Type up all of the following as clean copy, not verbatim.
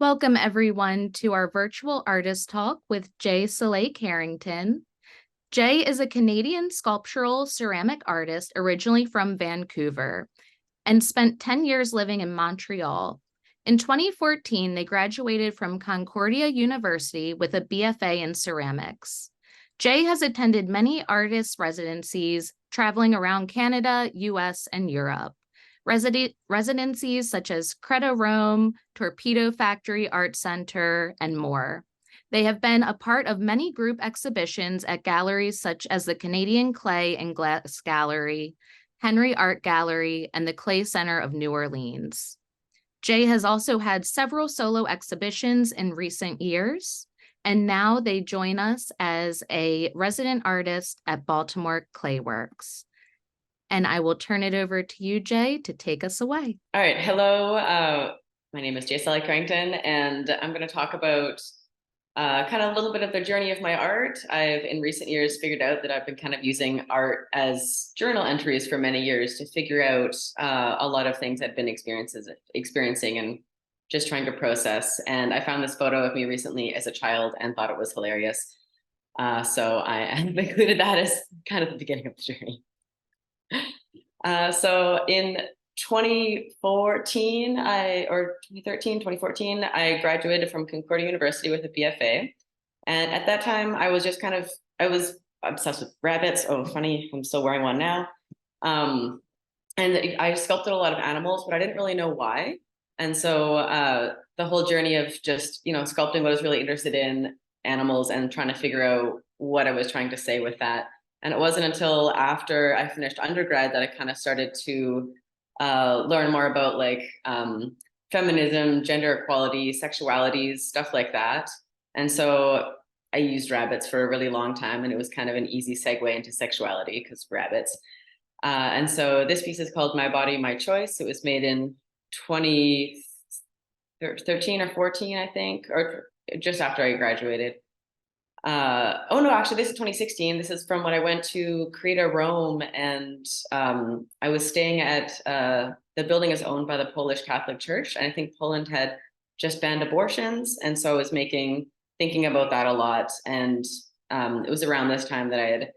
Welcome, everyone, to our virtual artist talk with Sallay Carrington. Jay is a Canadian sculptural ceramic artist originally from Vancouver and spent 10 years living in Montreal. In 2014, they graduated from Concordia University with a BFA in ceramics. Jay has attended many artist residencies, traveling around Canada, US, and Europe. Residencies such as Credo Rome, Torpedo Factory Art Center, and more. They have been a part of many group exhibitions at galleries such as the Canadian Clay and Glass Gallery, Henry Art Gallery, and the Clay Center of New Orleans. Jay has also had several solo exhibitions in recent years, and now they join us as a resident artist at Baltimore Clayworks. And I will turn it over to you, Jay, to take us away. All right. Hello. My name is Sallay Carrington, and I'm going to talk about kind of a little bit of the journey of my art. I've, in recent years, figured out that I've been kind of using art as journal entries for many years to figure out a lot of things I've been experiencing and just trying to process. And I found this photo of me recently as a child and thought it was hilarious. So I have included that as kind of the beginning of the journey. So in 2014, 2014, I graduated from Concordia University with a BFA. And at that time, I was obsessed with rabbits. Oh, funny, I'm still wearing one now. And I sculpted a lot of animals, but I didn't really know why. And so the whole journey of just, sculpting what I was really interested in, animals, and trying to figure out what I was trying to say with that. And it wasn't until after I finished undergrad that I kind of started to learn more about feminism, gender equality, sexualities, stuff like that. And so I used rabbits for a really long time, and it was kind of an easy segue into sexuality because rabbits. And so this piece is called My Body, My Choice. It was made in 2013 or 14, I think, or just after I graduated. Oh no, actually this is 2016. This is from when I went to Credo Rome, and I was staying at the building is owned by the Polish Catholic Church, and I think Poland had just banned abortions, and so I was thinking about that a lot. And it was around this time that I had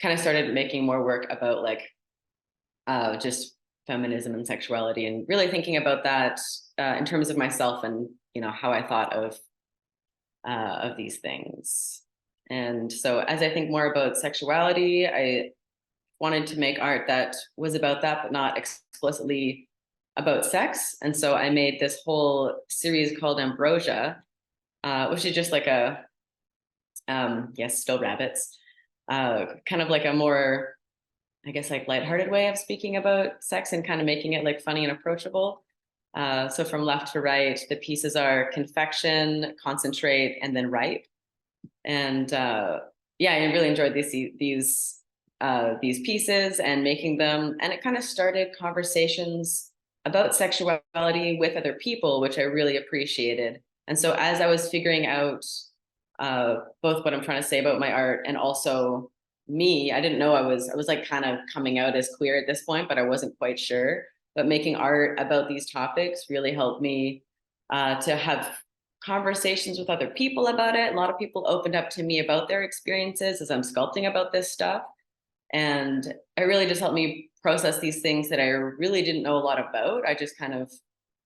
kind of started making more work about just feminism and sexuality, and really thinking about that in terms of myself and how I thought of these things. And so as I think more about sexuality, I wanted to make art that was about that, but not explicitly about sex. And so I made this whole series called Ambrosia, which is just like yes, still rabbits, kind of like a more, I guess, like lighthearted way of speaking about sex and kind of making it like funny and approachable. So from left to right, the pieces are confection, concentrate, and then ripe. And yeah, I really enjoyed these pieces and making them. And it kind of started conversations about sexuality with other people, which I really appreciated. And so as I was figuring out both what I'm trying to say about my art and also me, I didn't know I was like kind of coming out as queer at this point, but I wasn't quite sure. But making art about these topics really helped me to have conversations with other people about it. A lot of people opened up to me about their experiences as I'm sculpting about this stuff. And it really just helped me process these things that I really didn't know a lot about. I just kind of,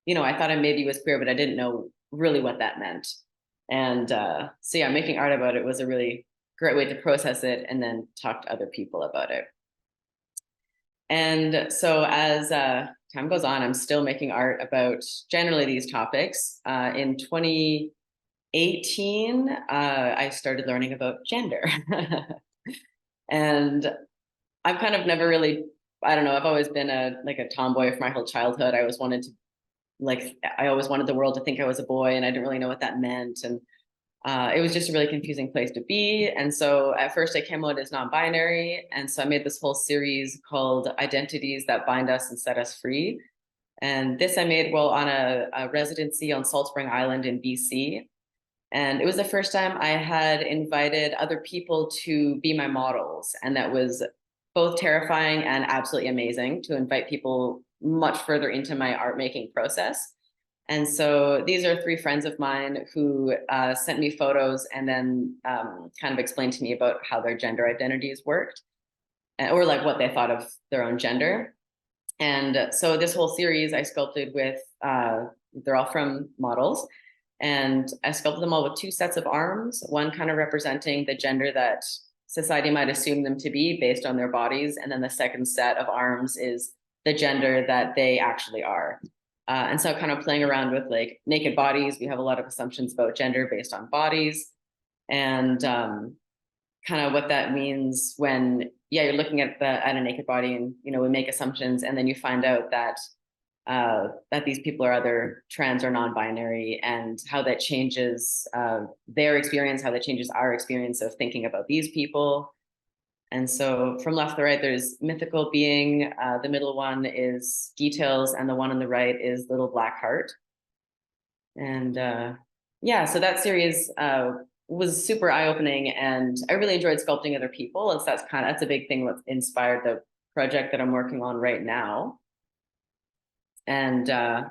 I thought I maybe was queer, but I didn't know really what that meant. And so yeah, making art about it was a really great way to process it and then talk to other people about it. And so as time goes on, I'm still making art about generally these topics. In 2018, I started learning about gender. And I've kind of never really, I don't know, I've always been a tomboy for my whole childhood. I always wanted the world to think I was a boy, and I didn't really know what that meant. And it was just a really confusing place to be. And so at first I came out as non-binary. And so I made this whole series called Identities That Bind Us and Set Us Free. And this I made while on a residency on Salt Spring Island in BC. And it was the first time I had invited other people to be my models. And that was both terrifying and absolutely amazing to invite people much further into my art making process. And so these are three friends of mine who sent me photos and then kind of explained to me about how their gender identities worked, or like what they thought of their own gender. And so this whole series I sculpted with, they're all from models. And I sculpted them all with two sets of arms, one kind of representing the gender that society might assume them to be based on their bodies. And then the second set of arms is the gender that they actually are. And so kind of playing around with like naked bodies, we have a lot of assumptions about gender based on bodies. And kind of what that means when, yeah, you're looking at a naked body and, you know, we make assumptions and then you find out that that these people are either trans or non-binary, and how that changes their experience, how that changes our experience of thinking about these people. And so from left to right, there's mythical being, the middle one is details, and the one on the right is little black heart. And yeah, so that series was super eye-opening, and I really enjoyed sculpting other people. And so that's a big thing that inspired the project that I'm working on right now. And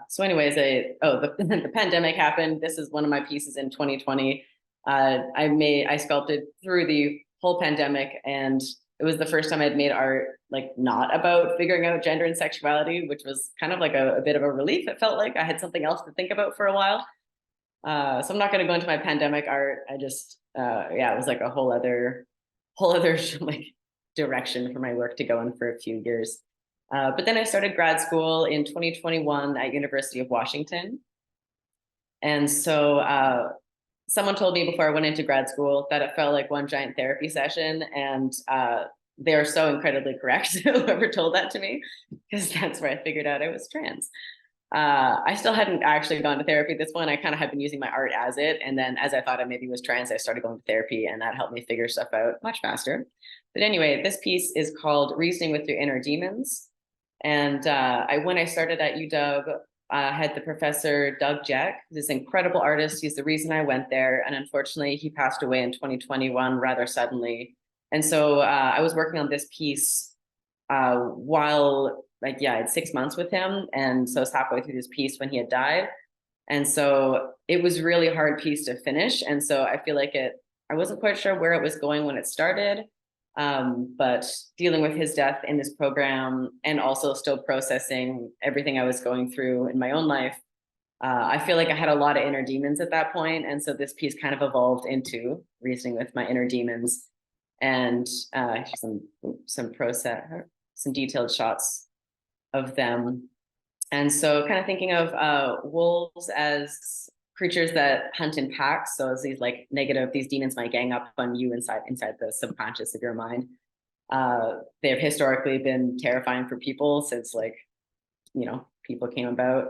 so anyways, the pandemic happened. This is one of my pieces in 2020. I sculpted through the whole pandemic, and it was the first time I'd made art like not about figuring out gender and sexuality, which was kind of like a bit of a relief. It felt like I had something else to think about for a while. So I'm not going to go into my pandemic art. I just yeah, it was like a whole other like direction for my work to go in for a few years. But then I started grad school in 2021 at University of Washington. And so someone told me before I went into grad school that it felt like one giant therapy session. And they are so incredibly correct, whoever told that to me, because that's where I figured out I was trans. I still hadn't actually gone to therapy at this point. I kind of had been using my art as it. And then as I thought I maybe was trans, I started going to therapy, and that helped me figure stuff out much faster. But anyway, this piece is called Reasoning with Your Inner Demons. And when I started at UW, I had the professor Doug Jack, this incredible artist. He's the reason I went there. And unfortunately, he passed away in 2021 rather suddenly. And so I was working on this piece while, like, yeah, I had 6 months with him. And so I was halfway through this piece when he had died. And so it was really hard piece to finish. And so I feel like I wasn't quite sure where it was going when it started. But dealing with his death in this program, and also still processing everything I was going through in my own life, I feel like I had a lot of inner demons at that point. And so this piece kind of evolved into Reasoning with My Inner Demons, and some detailed shots of them. And so kind of thinking of wolves as creatures that hunt in packs. So as these demons might gang up on you inside the subconscious of your mind. They have historically been terrifying for people since, like, you know, people came about,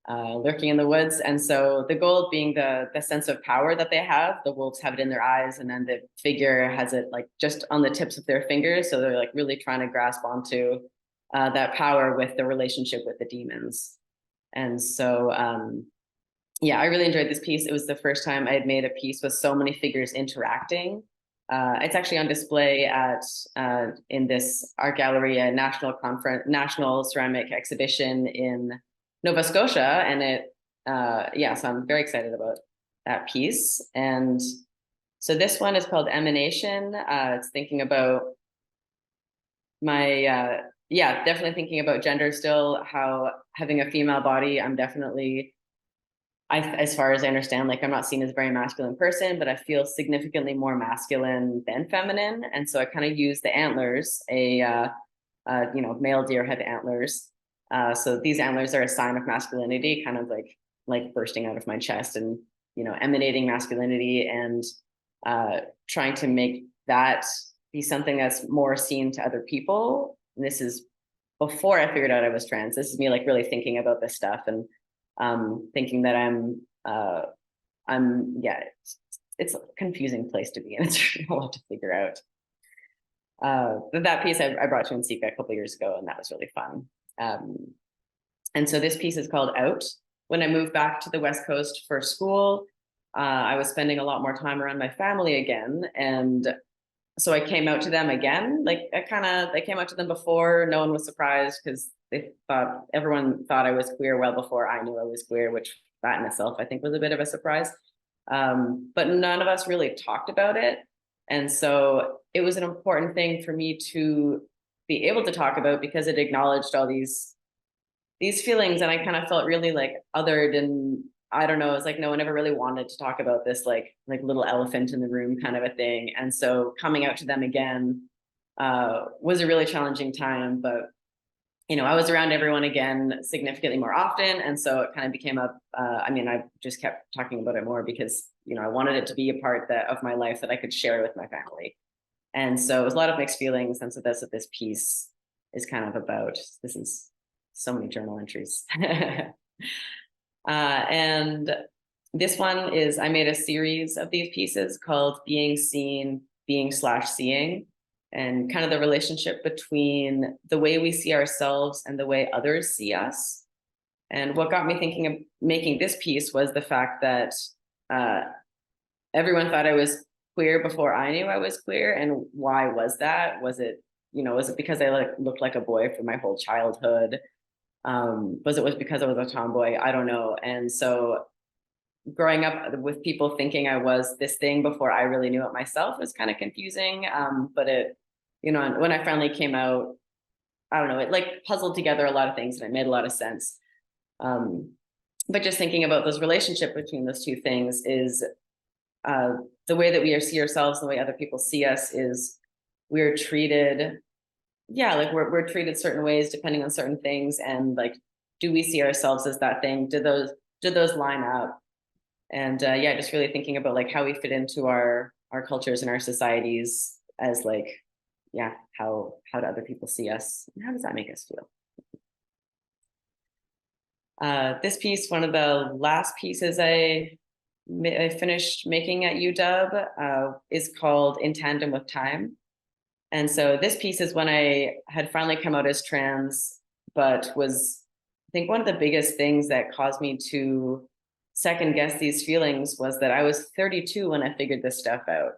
lurking in the woods. And so the goal being the sense of power that they have. The wolves have it in their eyes, and then the figure has it like just on the tips of their fingers. So they're like really trying to grasp onto that power with the relationship with the demons. And so yeah, I really enjoyed this piece. It was the first time I had made a piece with so many figures interacting. It's actually on display at in this art gallery, a national ceramic exhibition in Nova Scotia, and yeah, so I'm very excited about that piece. And so this one is called Emanation. It's thinking about my yeah, definitely thinking about gender still. How having a female body, I'm definitely, as far as I understand, like, I'm not seen as a very masculine person, but I feel significantly more masculine than feminine. And so I kind of use the antlers. You know, male deer have antlers. So these antlers are a sign of masculinity, kind of like bursting out of my chest and, you know, emanating masculinity, and trying to make that be something that's more seen to other people. And this is before I figured out I was trans. This is me like really thinking about this stuff, and thinking that I'm yeah, it's a confusing place to be in. It's a lot to figure out. That piece I brought to Insika a couple of years ago, and that was really fun. And so this piece is called Out. When I moved back to the West Coast for school, I was spending a lot more time around my family again, and so I came out to them again. Like I came out to them before. No one was surprised because everyone thought I was queer well before I knew I was queer, which that in itself I think was a bit of a surprise. But none of us really talked about it. And so it was an important thing for me to be able to talk about because it acknowledged all these feelings, and I kind of felt really like othered, and I don't know, it's like no one ever really wanted to talk about this like little elephant in the room kind of a thing. And so coming out to them again was a really challenging time, but I was around everyone again significantly more often, and so it kind of became I mean, I just kept talking about it more because I wanted it to be a part of my life that I could share with my family. And so it was a lot of mixed feelings, and so that's what this piece is kind of about. This is so many journal entries. And this one is, I made a series of these pieces called Being Seen, Being/Seeing, and kind of the relationship between the way we see ourselves and the way others see us. And what got me thinking of making this piece was the fact that everyone thought I was queer before I knew I was queer. And why was that? Was it because I looked like a boy for my whole childhood? Was it because I was a tomboy? I don't know. And so growing up with people thinking I was this thing before I really knew it myself was kind of confusing. But when I finally came out, I don't know, it like puzzled together a lot of things and it made a lot of sense. But just thinking about those relationship between those two things is the way that we see ourselves, the way other people see us is we're treated like we're treated certain ways depending on certain things, and like, do we see ourselves as that thing? Did those line up? And just really thinking about like how we fit into our cultures and our societies as like, how do other people see us, and how does that make us feel? This piece, one of the last pieces I finished making at UW, is called In Tandem with Time. And so this piece is when I had finally come out as trans, but was, I think, one of the biggest things that caused me to second guess these feelings was that I was 32 when I figured this stuff out.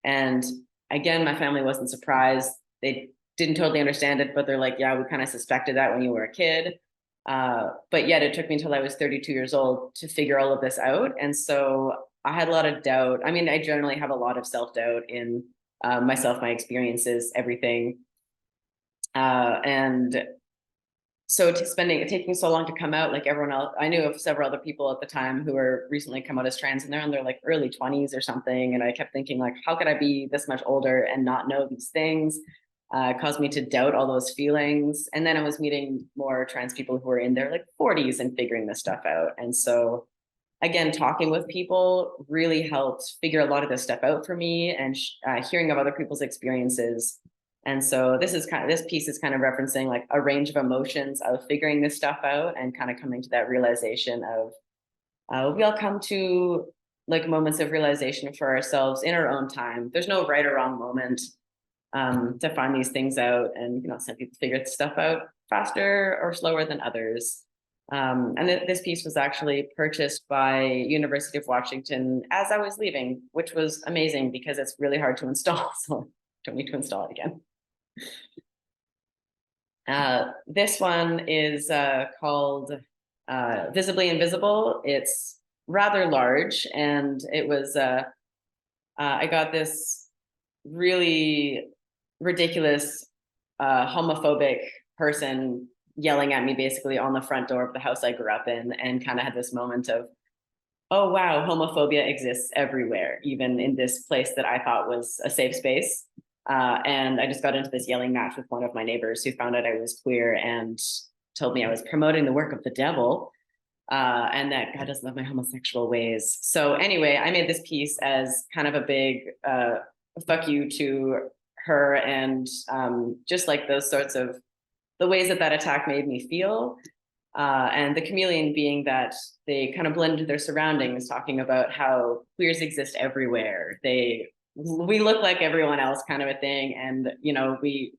And again, my family wasn't surprised. They didn't totally understand it, but they're like, yeah, we kind of suspected that when you were a kid. But yet it took me until I was 32 years old to figure all of this out. And so I had a lot of doubt. I mean, I generally have a lot of self-doubt in myself, my experiences, everything. And so taking so long to come out, like everyone else, I knew of several other people at the time who were recently come out as trans, and they're in their like early 20s or something. And I kept thinking like, how could I be this much older and not know these things? It caused me to doubt all those feelings. And then I was meeting more trans people who were in their like 40s and figuring this stuff out. And so again, talking with people really helped figure a lot of this stuff out for me, and hearing of other people's experiences. And so this piece is kind of referencing like a range of emotions of figuring this stuff out and kind of coming to that realization of we all come to like moments of realization for ourselves in our own time. There's no right or wrong moment to find these things out. And some people figure stuff out faster or slower than others. And this piece was actually purchased by University of Washington as I was leaving, which was amazing because it's really hard to install. So don't need to install it again. This one is called Visibly Invisible. It's rather large, and it was I got this really ridiculous homophobic person yelling at me basically on the front door of the house I grew up in, and kind of had this moment of, oh wow, homophobia exists everywhere, even in this place that I thought was a safe space. And I just got into this yelling match with one of my neighbors who found out I was queer and told me I was promoting the work of the devil, and that God doesn't love my homosexual ways. So anyway, I made this piece as kind of a big fuck you to her, and just like those sorts of the ways that attack made me feel. And the chameleon being that they kind of blend into their surroundings, talking about how queers exist everywhere. We look like everyone else, kind of a thing. And, we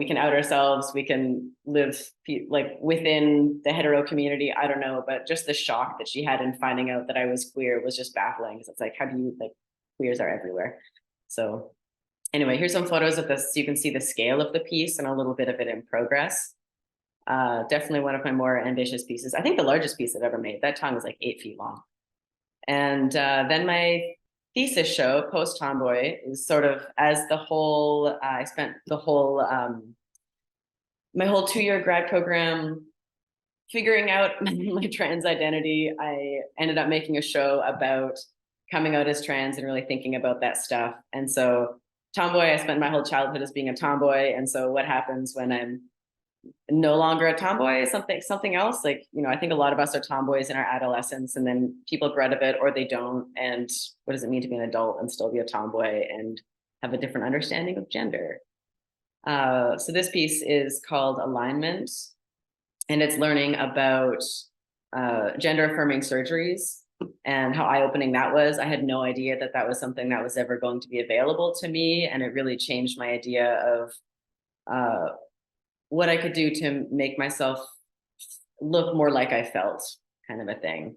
can out ourselves, we can live like within the hetero community. I don't know, but just the shock that she had in finding out that I was queer was just baffling. Because it's like, how do you, like, queers are everywhere. So Anyway, here's some photos of this. So you can see the scale of the piece and a little bit of it in progress. Definitely one of my more ambitious pieces. I think the largest piece I've ever made. That tongue was like 8 feet long. And then my thesis show, Post Tomboy, is sort of as the whole, I spent the whole, my whole 2-year grad program figuring out my trans identity. I ended up making a show about coming out as trans and really thinking about that stuff. And so tomboy, I spent my whole childhood as being a tomboy. And so what happens when I'm no longer a tomboy, something else? Like, you know, I think a lot of us are tomboys in our adolescence, and then people grow out of it or they don't. And what does it mean to be an adult and still be a tomboy and have a different understanding of gender? So this piece is called Alignment, and it's learning about gender affirming surgeries and how eye-opening that was. I had no idea that that was something that was ever going to be available to me, and it really changed my idea of what I could do to make myself look more like I felt, kind of a thing.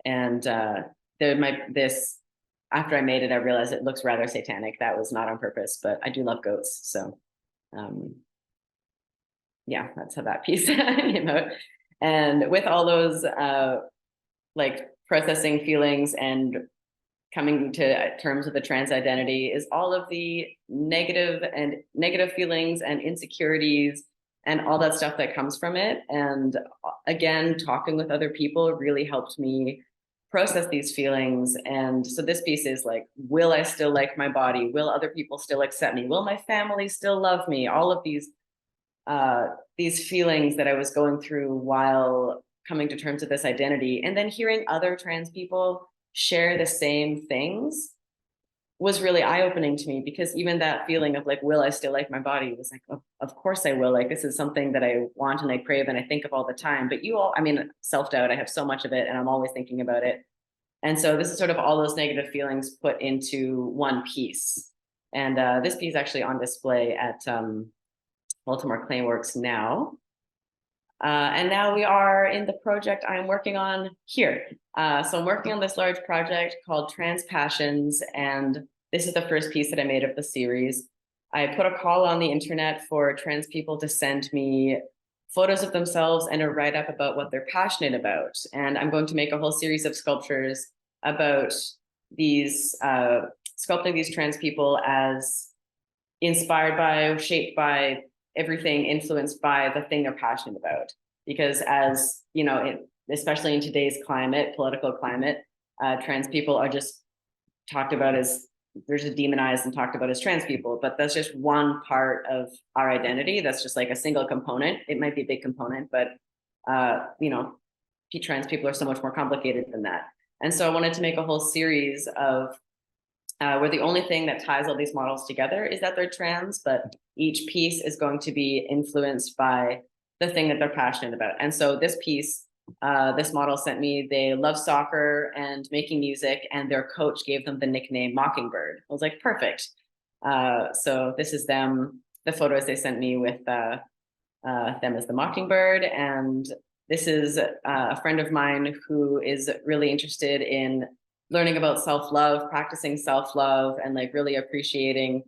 And this, after I made it, I realized it looks rather satanic. That was not on purpose, but I do love goats, so yeah, that's how that piece came out. And with all those like processing feelings and coming to terms with the trans identity is all of the negative feelings and insecurities and all that stuff that comes from it. And again, talking with other people really helped me process these feelings. And so this piece is like, will I still like my body? Will other people still accept me? Will my family still love me? All of these feelings that I was going through while coming to terms with this identity, and then hearing other trans people share the same things was really eye-opening to me, because even that feeling of like, will I still like my body, was like, oh, of course I will. Like, this is something that I want and I crave and I think of all the time. But I mean, self-doubt, I have so much of it and I'm always thinking about it. And so this is sort of all those negative feelings put into one piece. And this piece is actually on display at Baltimore Claymworks now. And now we are in the project I'm working on here. So I'm working on this large project called Trans Passions, and this is the first piece that I made of the series. I put a call on the internet for trans people to send me photos of themselves and a write-up about what they're passionate about. And I'm going to make a whole series of sculptures about these, sculpting these trans people as inspired by, shaped by, everything influenced by the thing they're passionate about. Because as you know, especially in today's climate, political climate, trans people are just talked about as, they're just demonized and talked about as trans people, but that's just one part of our identity. That's just like a single component. It might be a big component, but you know, trans people are so much more complicated than that. And so I wanted to make a whole series of where the only thing that ties all these models together is that they're trans, but each piece is going to be influenced by the thing that they're passionate about. And so this piece, this model sent me, they love soccer and making music, and their coach gave them the nickname Mockingbird. I was like, perfect. So this is them, the photos they sent me with them as the Mockingbird. And this is a friend of mine who is really interested in learning about self-love, practicing self-love, and like really appreciating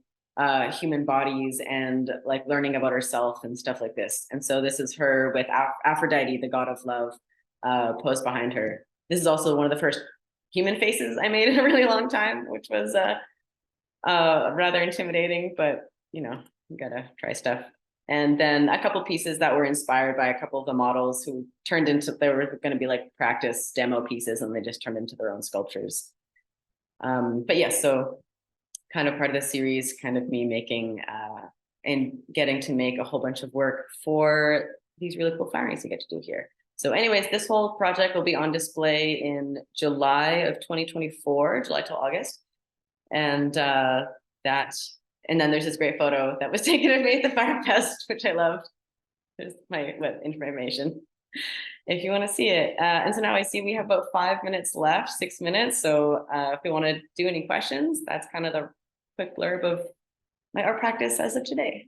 human bodies and like learning about herself and stuff like this. And so this is her with Aphrodite, the god of love, posed behind her. This is also one of the first human faces I made in a really long time, which was rather intimidating, but you know, you gotta try stuff. And then a couple pieces that were inspired by a couple of the models who turned into, they were going to be like practice demo pieces, and they just turned into their own sculptures. But yes, yeah, so kind of part of the series, kind of me making and getting to make a whole bunch of work for these really cool firings we get to do here. So anyways, this whole project will be on display in July of 2024, July till August. And and then there's this great photo that was taken of me at the Fire Fest, which I loved. There's my information if you want to see it. And so now I see we have about 5 minutes left, 6 minutes. So if we want to do any questions, that's kind of the quick blurb of my art practice as of today.